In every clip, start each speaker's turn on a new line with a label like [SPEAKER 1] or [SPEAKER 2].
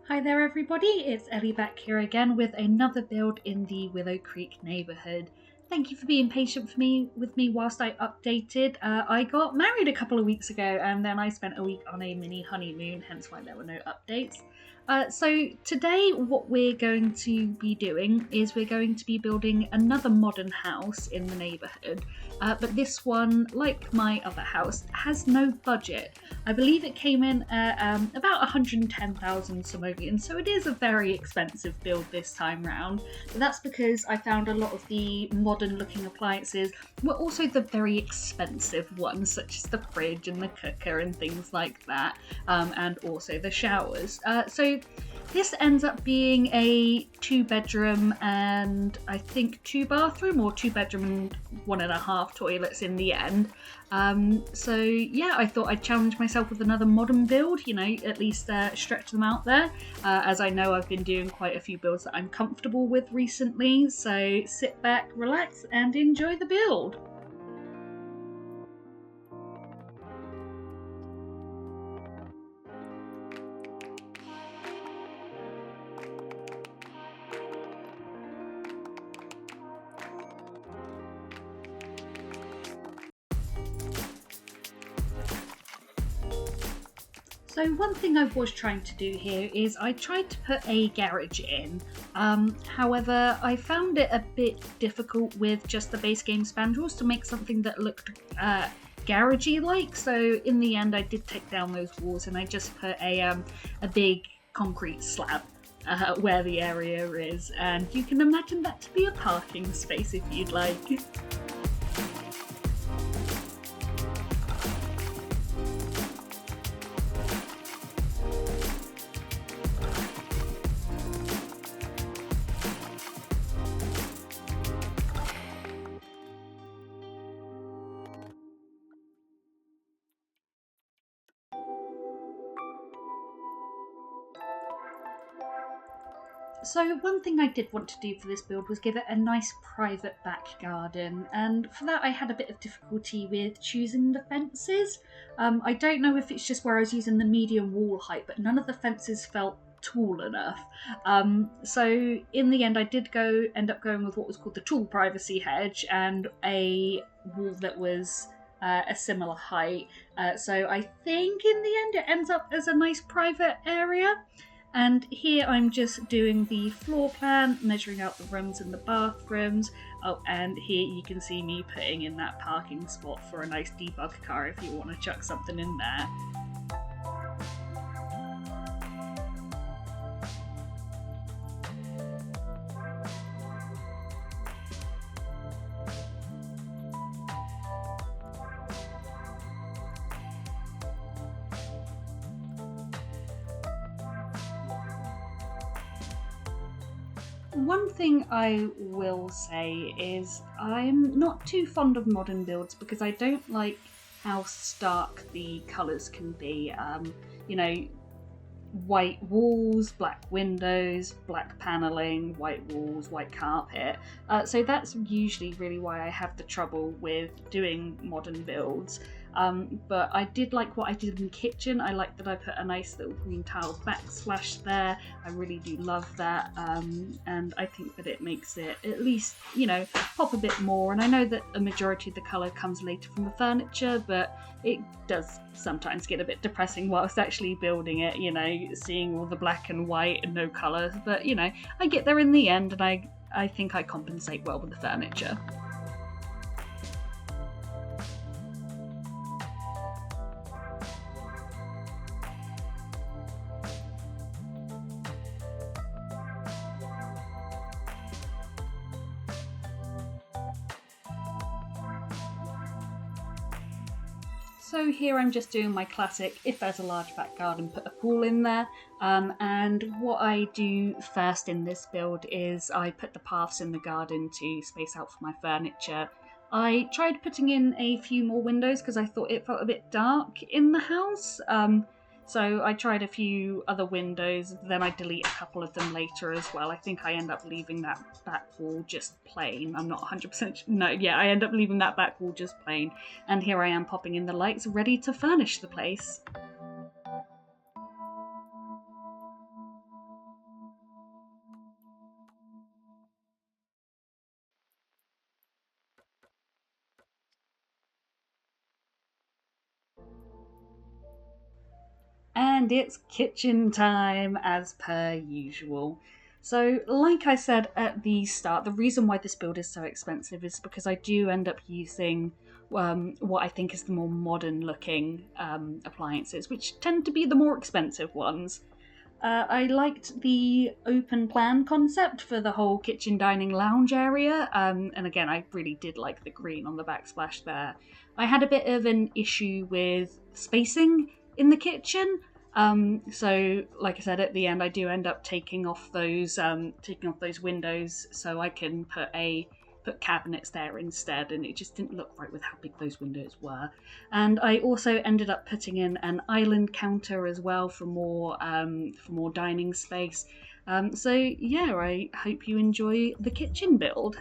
[SPEAKER 1] Hi there everybody, it's Ellie back here again with another build in the Willow Creek neighbourhood. Thank you for being patient with me whilst I updated. I got married a couple of weeks ago and then I spent a week on a mini honeymoon, hence why there were no updates. So today what we're going to be doing is we're going to be building another modern house in the neighbourhood, but this one, like my other house, has no budget. I believe it came in at about 110,000 simoleons, so it is a very expensive build this time round. But that's because I found a lot of the modern looking appliances were also the very expensive ones, such as the fridge and the cooker and things like that, and also the showers. So this ends up being a 2-bedroom and I think 2-bathroom, or 2-bedroom and 1.5 toilets in the end. So yeah, I thought I'd challenge myself with another modern build, at least stretch them out there, as I know I've been doing quite a few builds that I'm comfortable with recently. So sit back, relax, and enjoy the build. So one thing I was trying to do here is I tried to put a garage in. However, I found it a bit difficult with just the base game spandrels to make something that looked garagey like. So in the end, I did take down those walls and I just put a big concrete slab where the area is, and you can imagine that to be a parking space if you'd like. So one thing I did want to do for this build was give it a nice private back garden, and for that I had a bit of difficulty with choosing the fences. I don't know if it's just where I was using the medium wall height, but none of the fences felt tall enough. So in the end I did end up going with what was called the tall privacy hedge and a wall that was a similar height. So I think in the end it ends up as a nice private area. And here I'm just doing the floor plan, measuring out the rooms and the bathrooms. Oh, and here you can see me putting in that parking spot for a nice debug car if you want to chuck something in there. One thing I will say is I'm not too fond of modern builds because I don't like how stark the colours can be. You know, white walls, black windows, black paneling, white walls, white carpet. So that's usually really why I have the trouble with doing modern builds. But I did like what I did in the kitchen. I like that I put a nice little green tile backsplash there. I really do love that. And I think that it makes it at least, pop a bit more. And I know that a majority of the colour comes later from the furniture, but it does sometimes get a bit depressing whilst actually building it, seeing all the black and white and no colour. But, I get there in the end, and I think I compensate well with the furniture. So here I'm just doing my classic, if there's a large back garden, put a pool in there. And what I do first in this build is I put the paths in the garden to space out for my furniture. I tried putting in a few more windows because I thought it felt a bit dark in the house. So I tried a few other windows, then I delete a couple of them later as well. I think I end up leaving that back wall just plain. I'm not 100% no, yeah, I end up leaving that back wall just plain. And here I am popping in the lights, ready to furnish the place. and it's kitchen time as per usual. So, like I said at the start, the reason why this build is so expensive is because I do end up using what I think is the more modern looking appliances, which tend to be the more expensive ones. I liked the open plan concept for the whole kitchen dining lounge area, and again, I really did like the green on the backsplash there. I had a bit of an issue with spacing in the kitchen, so like I said at the end, I do end up taking off those windows so I can put cabinets there instead, and it just didn't look right with how big those windows were. And I also ended up putting in an island counter as well for more dining space. So yeah, I hope you enjoy the kitchen build.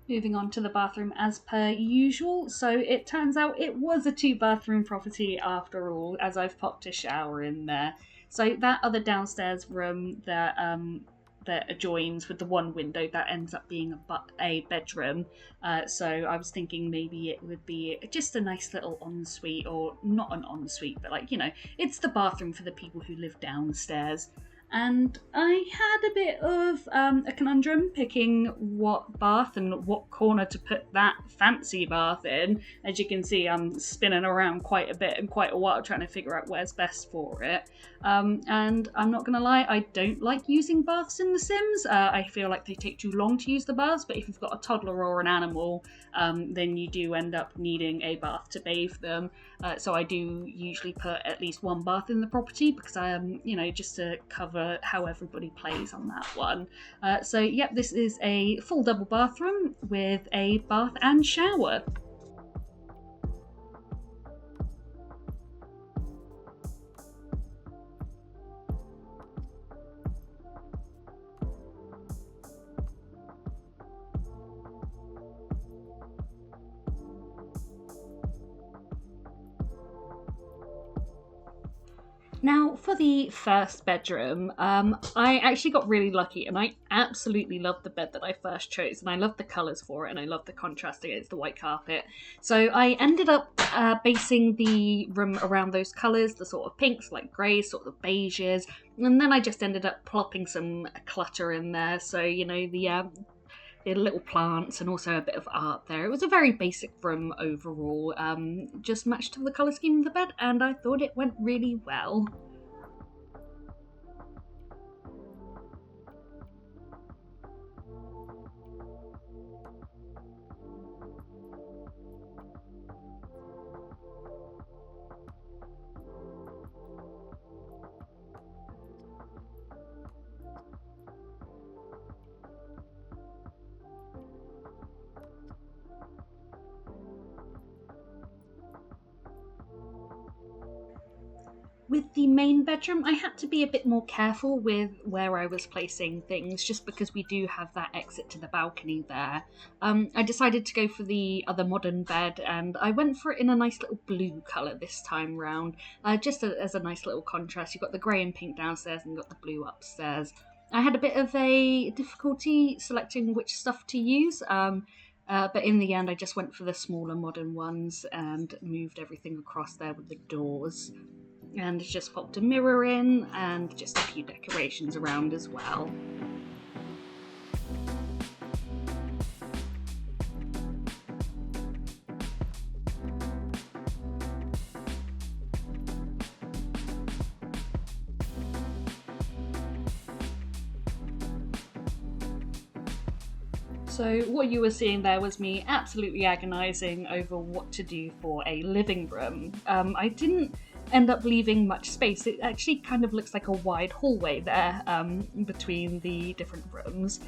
[SPEAKER 1] Moving on to the bathroom as per usual. So it turns out it was a 2 bathroom property after all, as I've popped a shower in there. So that other downstairs room that adjoins with the one window, that ends up being a bedroom. So I was thinking maybe it would be just a nice little ensuite, or not an ensuite, but like, it's the bathroom for the people who live downstairs. And I had a bit of a conundrum picking what bath and what corner to put that fancy bath in. As you can see, I'm spinning around quite a bit and quite a while trying to figure out where's best for it. And I'm not going to lie, I don't like using baths in The Sims. I feel like they take too long to use the baths, but if you've got a toddler or an animal, then you do end up needing a bath to bathe them. So I do usually put at least 1 bath in the property because just to cover how everybody plays on that one. So yep, this is a full double bathroom with a bath and shower. Now, for the first bedroom, I actually got really lucky and I absolutely loved the bed that I first chose, and I loved the colours for it, and I loved the contrast against the white carpet. So I ended up basing the room around those colours, the sort of pinks, like greys, sort of beiges, and then I just ended up plopping some clutter in there. So, the little plants and also a bit of art there. It was a very basic room overall, just matched to the colour scheme of the bed, and I thought it went really well. With the main bedroom, I had to be a bit more careful with where I was placing things, just because we do have that exit to the balcony there. I decided to go for the other modern bed, and I went for it in a nice little blue colour this time round, as a nice little contrast. You've got the grey and pink downstairs, and you've got the blue upstairs. I had a bit of a difficulty selecting which stuff to use, but in the end, I just went for the smaller modern ones and moved everything across there with the doors. And just popped a mirror in and just a few decorations around as well. So what you were seeing there was me absolutely agonising over what to do for a living room. I didn't end up leaving much space. It actually kind of looks like a wide hallway there between the different rooms.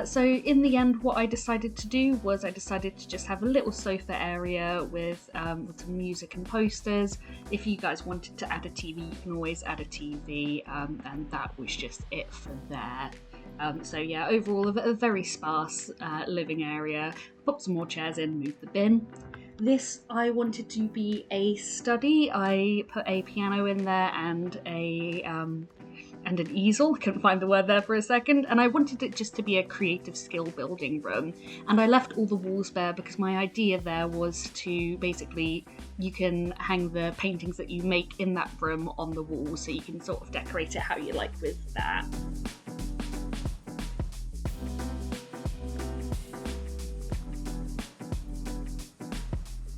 [SPEAKER 1] So in the end, what I decided to do was I decided to just have a little sofa area with some music and posters. If you guys wanted to add a TV, you can always add a TV, and that was just it for there. So yeah, overall a very sparse living area. Put some more chairs in, move the bin. This I wanted to be a study. I put a piano in there and an easel. Couldn't find the word there for a second. And I wanted it just to be a creative skill building room. And I left all the walls bare because my idea there was to basically, you can hang the paintings that you make in that room on the wall, so you can sort of decorate it how you like with that.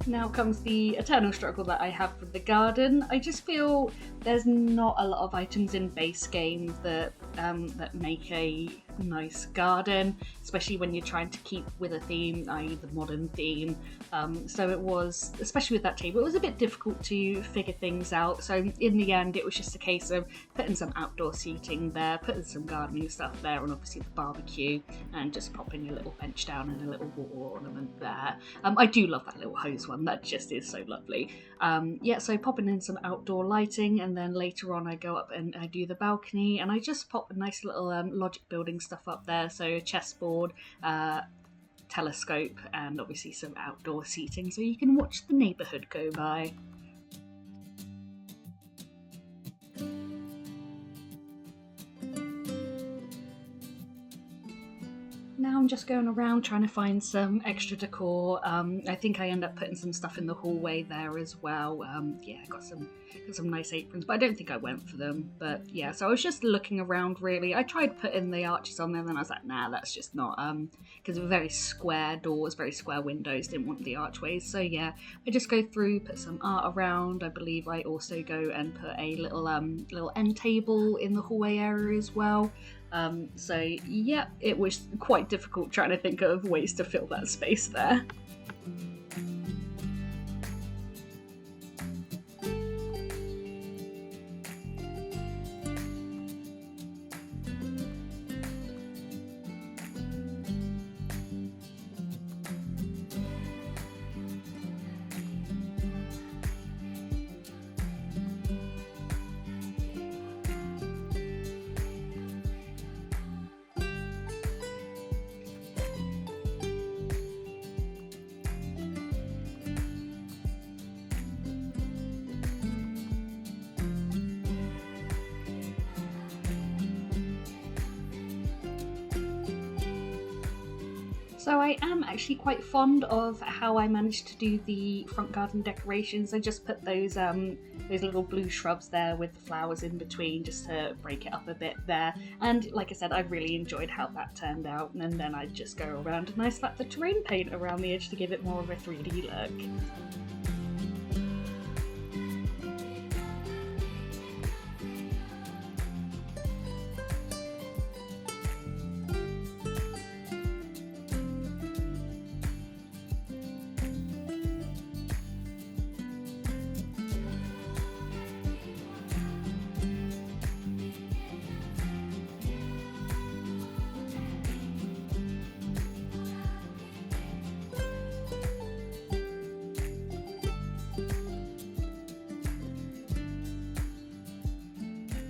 [SPEAKER 1] Now comes the eternal struggle that I have with the garden. I just feel there's not a lot of items in base game that make a nice garden, especially when you're trying to keep with a theme, i.e. the modern theme. So it was, especially with that table, it was a bit difficult to figure things out. So in the end, it was just a case of putting some outdoor seating there, putting some gardening stuff there, and obviously the barbecue, and just popping a little bench down and a little wall ornament there. I do love that little hose one, that just is so lovely. So popping in some outdoor lighting, and then later on I go up and I do the balcony, and I just pop a nice little logic building stuff up there, so a chessboard, telescope, and obviously some outdoor seating so you can watch the neighbourhood go by. Now I'm just going around trying to find some extra decor. I think I end up putting some stuff in the hallway there as well. Got some nice aprons, but I don't think I went for them. But yeah, so I was just looking around really. I tried putting the arches on there, and then I was like, nah, that's just not, because of very square doors, very square windows, didn't want the archways. So yeah, I just go through, put some art around. I believe I also go and put a little end table in the hallway area as well. It was quite difficult trying to think of ways to fill that space there. So I am actually quite fond of how I managed to do the front garden decorations. I just put those little blue shrubs there with the flowers in between just to break it up a bit there. And like I said, I really enjoyed how that turned out. And then I just go around and I slap the terrain paint around the edge to give it more of a 3D look.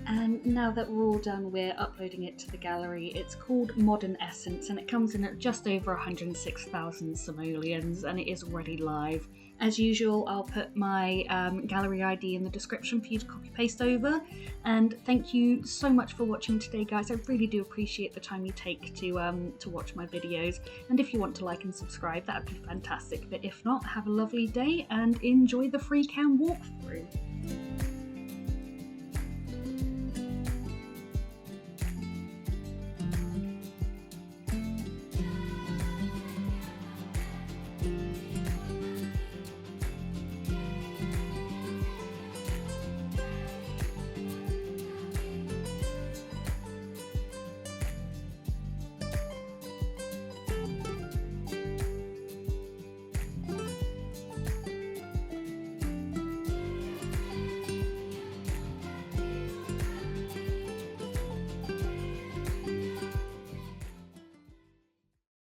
[SPEAKER 1] And now that we're all done, we're uploading it to the gallery. It's called Modern Essence, and it comes in at just over 106,000 simoleons, and it is already live. As usual, I'll put my gallery ID in the description for you to copy paste over. And thank you so much for watching today, guys. I really do appreciate the time you take to watch my videos. And if you want to like and subscribe, that would be fantastic. But if not, have a lovely day and enjoy the free cam walkthrough.